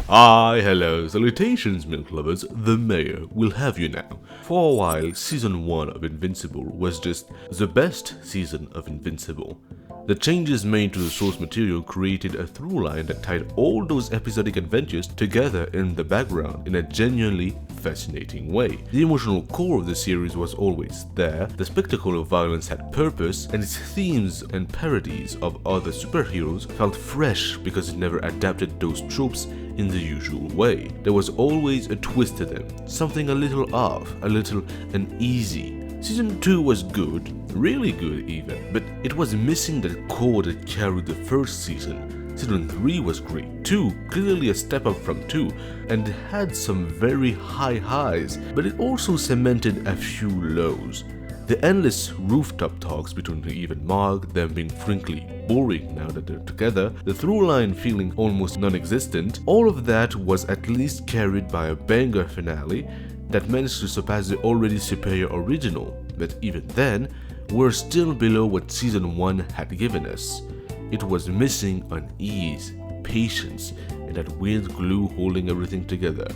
Hello, salutations milk lovers, the mayor will have you now. For a while, season 1 of Invincible was just the best season of Invincible. The changes made to the source material created a through line that tied all those episodic adventures together in the background in a genuinely fascinating way. The emotional core of the series was always there, the spectacle of violence had purpose, and its themes and parodies of other superheroes felt fresh because it never adapted those tropes in the usual way. There was always a twist to them, something a little off, a little uneasy. Season 2 was good, really good even, but it was missing that core that carried the first season. Season 3 was great too, clearly a step up from 2, and had some very high highs, but it also cemented a few lows. The endless rooftop talks between Eve and Mark, them being frankly boring now that they're together, the through line feeling almost non-existent, all of that was at least carried by a banger finale that managed to surpass the already superior original, but even then, we're still below what season 1 had given us. It was missing unease, patience, and that weird glue holding everything together.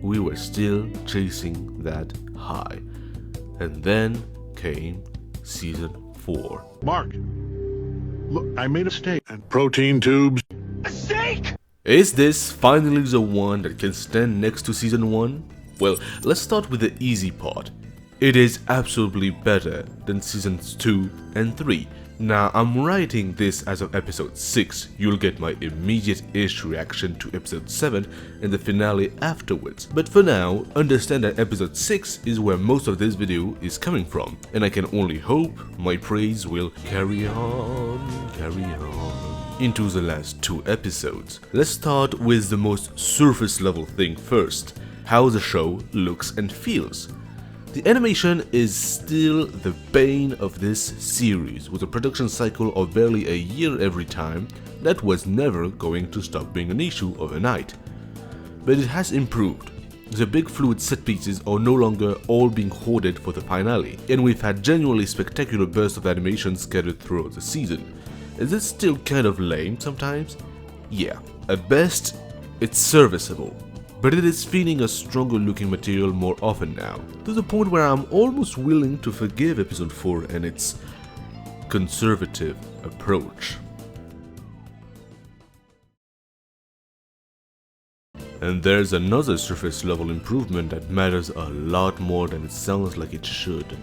We were still chasing that high. And then came season 4. Mark, look, I made a steak and protein tubes. A steak? Is this finally the one that can stand next to season 1? Well, let's start with the easy part. It is absolutely better than seasons 2 and 3. Now, I'm writing this as of episode 6, you'll get my immediate-ish reaction to episode 7 and the finale afterwards. But for now, understand that episode 6 is where most of this video is coming from, and I can only hope my praise will carry on into the last 2 episodes. Let's start with the most surface level thing first, how the show looks and feels. The animation is still the bane of this series, with a production cycle of barely a year every time. That was never going to stop being an issue overnight. But it has improved. The big fluid set pieces are no longer all being hoarded for the finale, and we've had genuinely spectacular bursts of animation scattered throughout the season. Is it still kind of lame sometimes? Yeah, at best, it's serviceable. But it is feeling a stronger looking material more often now, to the point where I'm almost willing to forgive episode 4 and its conservative approach. And there's another surface level improvement that matters a lot more than it sounds like it should.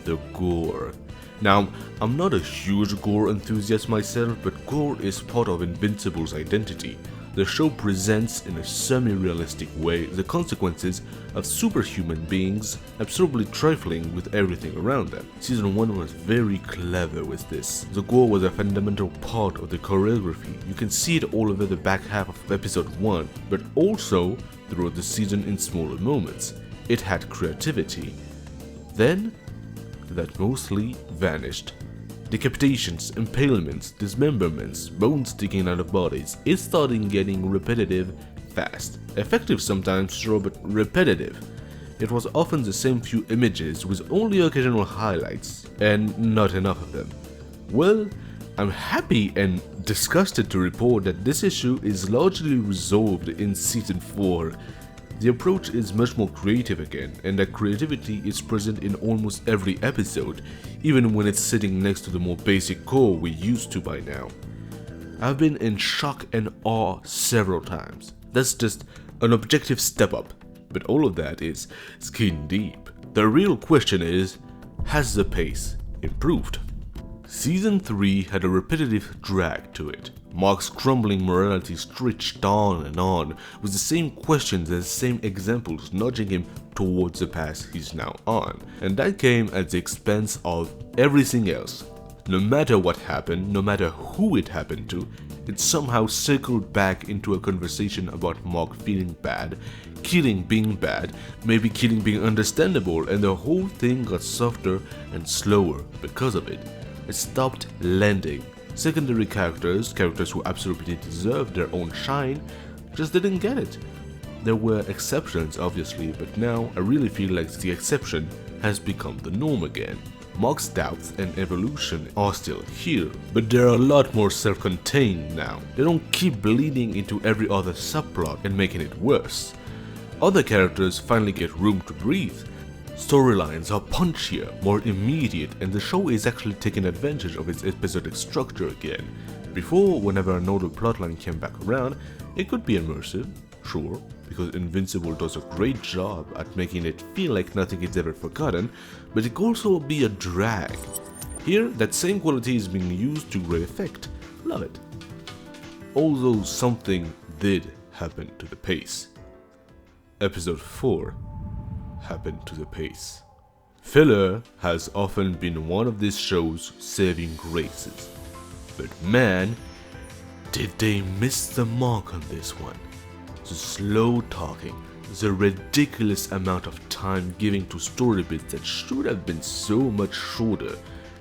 The gore. Now, I'm not a huge gore enthusiast myself, but gore is part of Invincible's identity. The show presents in a semi-realistic way the consequences of superhuman beings absurdly trifling with everything around them. Season 1 was very clever with this. The gore was a fundamental part of the choreography. You can see it all over the back half of episode 1, but also throughout the season in smaller moments. It had creativity. Then, that mostly vanished. Decapitations, impalements, dismemberments, bones sticking out of bodies. It started getting repetitive fast. Effective sometimes, sure, but repetitive. It was often the same few images with only occasional highlights, and not enough of them. Well, I'm happy and disgusted to report that this issue is largely resolved in season 4. The approach is much more creative again, and that creativity is present in almost every episode, even when it's sitting next to the more basic core we're used to by now. I've been in shock and awe several times. That's just an objective step up, but all of that is skin deep. The real question is, has the pace improved? Season 3 had a repetitive drag to it. Mark's crumbling morality stretched on and on, with the same questions and the same examples nudging him towards the path he's now on. And that came at the expense of everything else. No matter what happened, no matter who it happened to, it somehow circled back into a conversation about Mark feeling bad, killing being bad, maybe killing being understandable, and the whole thing got softer and slower because of it. It stopped landing. Secondary characters who absolutely deserved their own shine, just didn't get it. There were exceptions obviously, but now I really feel like the exception has become the norm again. Mock's doubts and evolution are still here, but they're a lot more self-contained now. They don't keep bleeding into every other subplot and making it worse. Other characters finally get room to breathe. Storylines are punchier, more immediate, and the show is actually taking advantage of its episodic structure again. Before, whenever another plotline came back around, it could be immersive, sure, because Invincible does a great job at making it feel like nothing is ever forgotten, but it could also be a drag. Here, that same quality is being used to great effect. Love it. Although something did happen to the pace. Episode 4 happened to the pace. Filler has often been one of this show's saving graces, but man, did they miss the mark on this one. The slow talking, the ridiculous amount of time given to story bits that should have been so much shorter.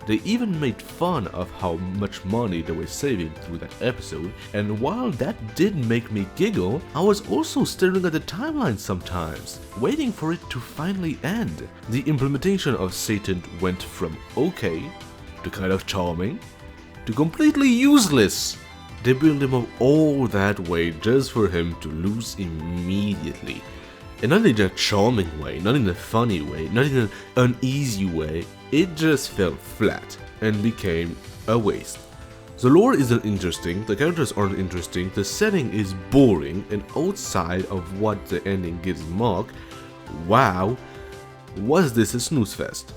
They even made fun of how much money they were saving through that episode, and while that did make me giggle, I was also staring at the timeline sometimes, waiting for it to finally end. The implementation of Satan went from okay, to kind of charming, to completely useless. They built him up all that way just for him to lose immediately. And not in a charming way, not in a funny way, not in an uneasy way, it just fell flat and became a waste. The lore isn't interesting, the characters aren't interesting, the setting is boring, and outside of what the ending gives Mark, wow, was this a snooze fest.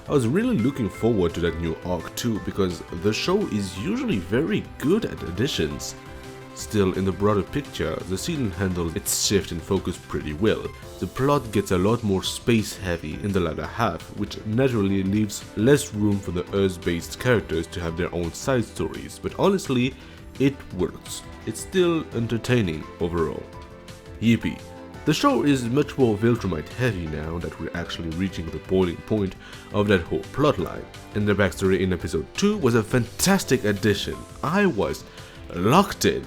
I was really looking forward to that new arc too, because the show is usually very good at additions. Still, in the broader picture, the season handles its shift in focus pretty well. The plot gets a lot more space heavy in the latter half, which naturally leaves less room for the Earth-based characters to have their own side stories, but honestly, it works. It's still entertaining overall. Yippee. The show is much more Viltrumite heavy now that we're actually reaching the boiling point of that whole plotline. And the backstory in episode 2 was a fantastic addition. I was locked in.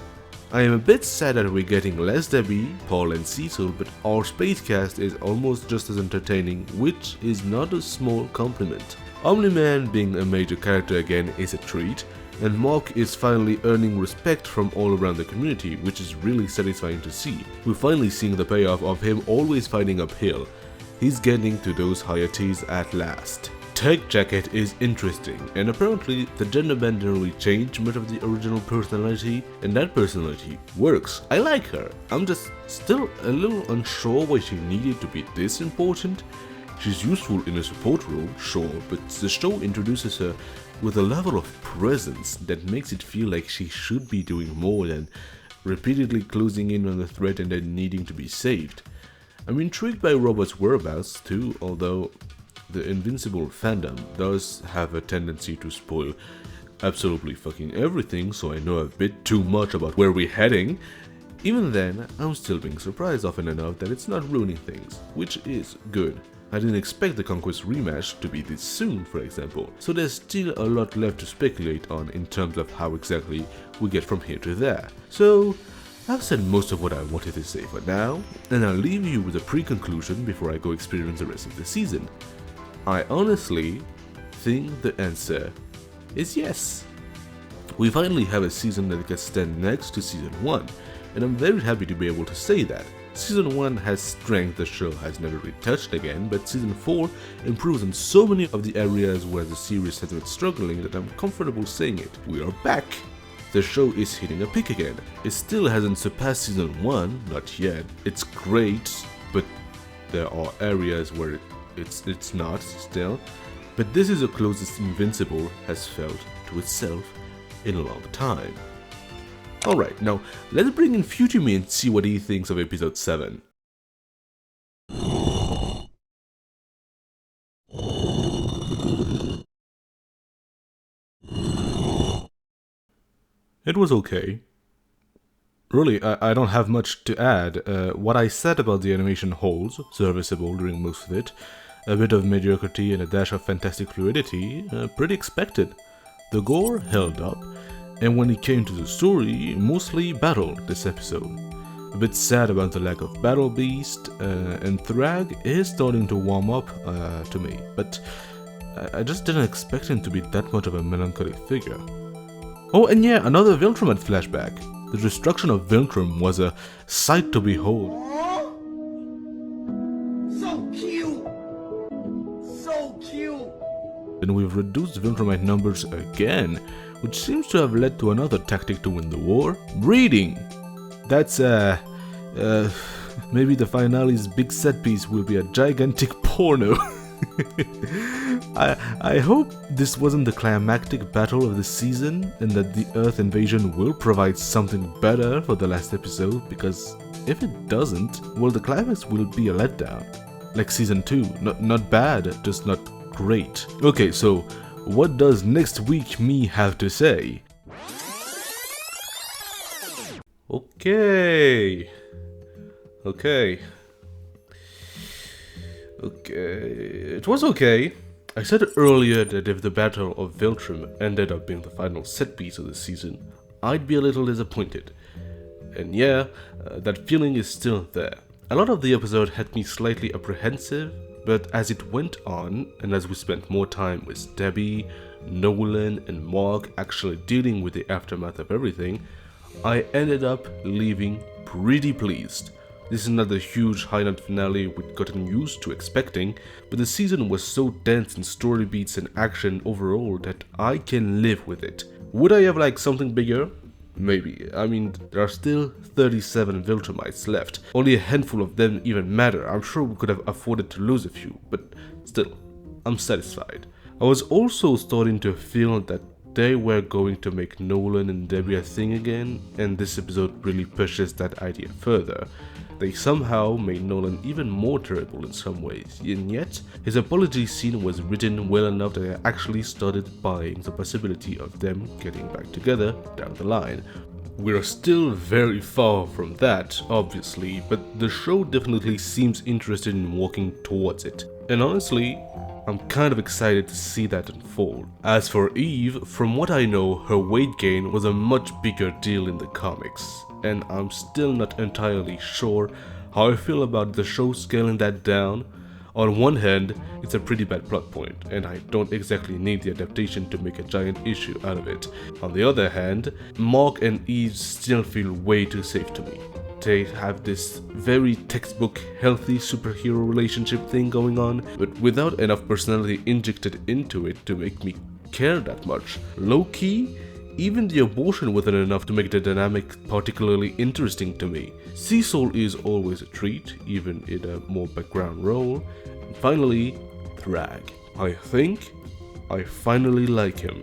I am a bit sad that we're getting less Debbie, Paul and Cecil, but our space cast is almost just as entertaining, which is not a small compliment. Omni-Man being a major character again is a treat, and Mark is finally earning respect from all around the community, which is really satisfying to see. We're finally seeing the payoff of him always fighting uphill. He's getting to those higher tiers at last. Tech Jacket is interesting, and apparently the gender band didn't really change much of the original personality, and that personality works. I like her. I'm just still a little unsure why she needed to be this important. She's useful in a support role, sure, but the show introduces her with a level of presence that makes it feel like she should be doing more than repeatedly closing in on the threat and then needing to be saved. I'm intrigued by Robot's whereabouts too, although the Invincible fandom does have a tendency to spoil absolutely fucking everything, so I know a bit too much about where we're heading. Even then, I'm still being surprised often enough that it's not ruining things, which is good. I didn't expect the Conquest rematch to be this soon, for example, so there's still a lot left to speculate on in terms of how exactly we get from here to there. So, I've said most of what I wanted to say for now, and I'll leave you with a pre-conclusion before I go experience the rest of the season. I honestly think the answer is yes. We finally have a season that can stand next to season 1, and I'm very happy to be able to say that. Season 1 has strength the show has never really touched again, but Season 4 improves in so many of the areas where the series has been struggling that I'm comfortable saying it. We are back! The show is hitting a peak again. It still hasn't surpassed Season 1, not yet. It's great, but there are areas where it's not still. But this is the closest Invincible has felt to itself in a long time. Alright, now let's bring in Future Me and see what he thinks of episode 7. It was okay. Really, I don't have much to add. What I said about the animation holds, serviceable during most of it, a bit of mediocrity and a dash of fantastic fluidity, pretty expected. The gore held up, and when it came to the story, mostly battle this episode. A bit sad about the lack of Battle Beast, and Thrag is starting to warm up to me, but I just didn't expect him to be that much of a melancholic figure. Oh, and yeah, another Viltrum flashback. The destruction of Viltrum was a sight to behold. So cute! So cute! And we've reduced Viltrumite numbers again, which seems to have led to another tactic to win the war: breeding. That's maybe the finale's big set piece will be a gigantic porno. I hope this wasn't the climactic battle of the season and that the Earth invasion will provide something better for the last episode, because if it doesn't, well, the climax will be a letdown. Like season 2, not bad, just not great. Okay, so what does next week me have to say? Okay. It was okay. I said earlier that if the Battle of Viltrum ended up being the final set piece of the season, I'd be a little disappointed. And yeah, that feeling is still there. A lot of the episode had me slightly apprehensive, but as it went on, and as we spent more time with Debbie, Nolan, and Mark actually dealing with the aftermath of everything, I ended up leaving pretty pleased. This is not the huge high-note finale we'd gotten used to expecting, but the season was so dense in story beats and action overall that I can live with it. Would I have liked something bigger? Maybe. I mean, there are still 37 Viltrumites left. Only a handful of them even matter. I'm sure we could have afforded to lose a few, but still, I'm satisfied. I was also starting to feel that they were going to make Nolan and Debbie a thing again, and this episode really pushes that idea further. They somehow made Nolan even more terrible in some ways, and yet his apology scene was written well enough that I actually started buying the possibility of them getting back together down the line. We're still very far from that, obviously, but the show definitely seems interested in walking towards it. And honestly, I'm kind of excited to see that unfold. As for Eve, from what I know, her weight gain was a much bigger deal in the comics, and I'm still not entirely sure how I feel about the show scaling that down. On one hand, it's a pretty bad plot point, and I don't exactly need the adaptation to make a giant issue out of it. On the other hand, Mark and Eve still feel way too safe to me. They have this very textbook healthy superhero relationship thing going on, but without enough personality injected into it to make me care that much. Low-key, even the abortion wasn't enough to make the dynamic particularly interesting to me. Cecil is always a treat, even in a more background role. And finally, Thrag. I think I finally like him.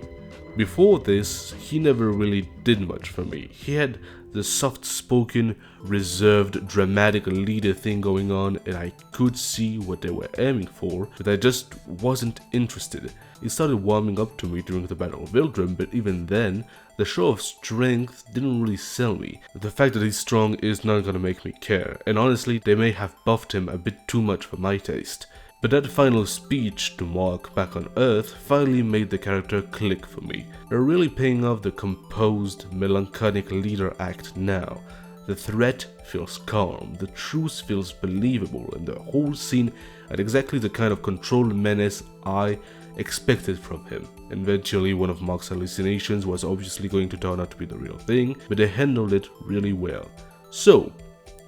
Before this, he never really did much for me. He had the soft-spoken, reserved, dramatic leader thing going on, and I could see what they were aiming for, but I just wasn't interested. It started warming up to me during the Battle of Viltrum, but even then, the show of strength didn't really sell me. The fact that he's strong is not gonna make me care, and honestly, they may have buffed him a bit too much for my taste. But that final speech to Mark back on Earth finally made the character click for me. They're really paying off the composed, melancholic leader act now. The threat feels calm, the truce feels believable, and the whole scene had exactly the kind of controlled menace I expected from him. Eventually, one of Mark's hallucinations was obviously going to turn out to be the real thing, but they handled it really well. So,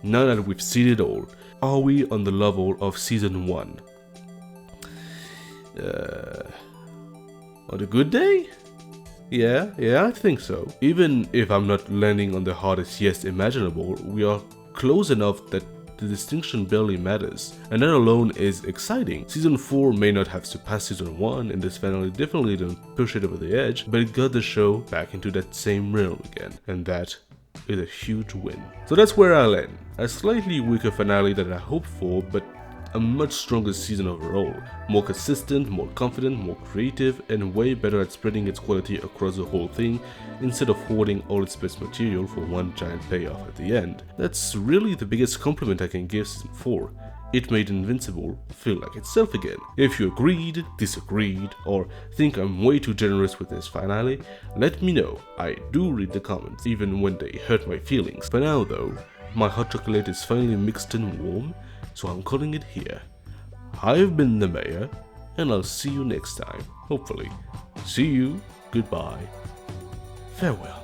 now that we've seen it all, are we on the level of Season 1? On a good day? Yeah, I think so. Even if I'm not landing on the hardest yes imaginable, we are close enough that the distinction barely matters, and that alone is exciting. Season 4 may not have surpassed Season 1, and this finale definitely didn't push it over the edge, but it got the show back into that same realm again, and that is a huge win. So that's where I'll end. A slightly weaker finale than I hoped for, but a much stronger season overall. More consistent, more confident, more creative, and way better at spreading its quality across the whole thing instead of hoarding all its best material for one giant payoff at the end. That's really the biggest compliment I can give Season 4. It made Invincible feel like itself again. If you agreed, disagreed, or think I'm way too generous with this finale, let me know. I do read the comments, even when they hurt my feelings. For now though, my hot chocolate is finally mixed and warm, so I'm calling it here. I've been the mayor, and I'll see you next time, hopefully. See you, goodbye, farewell.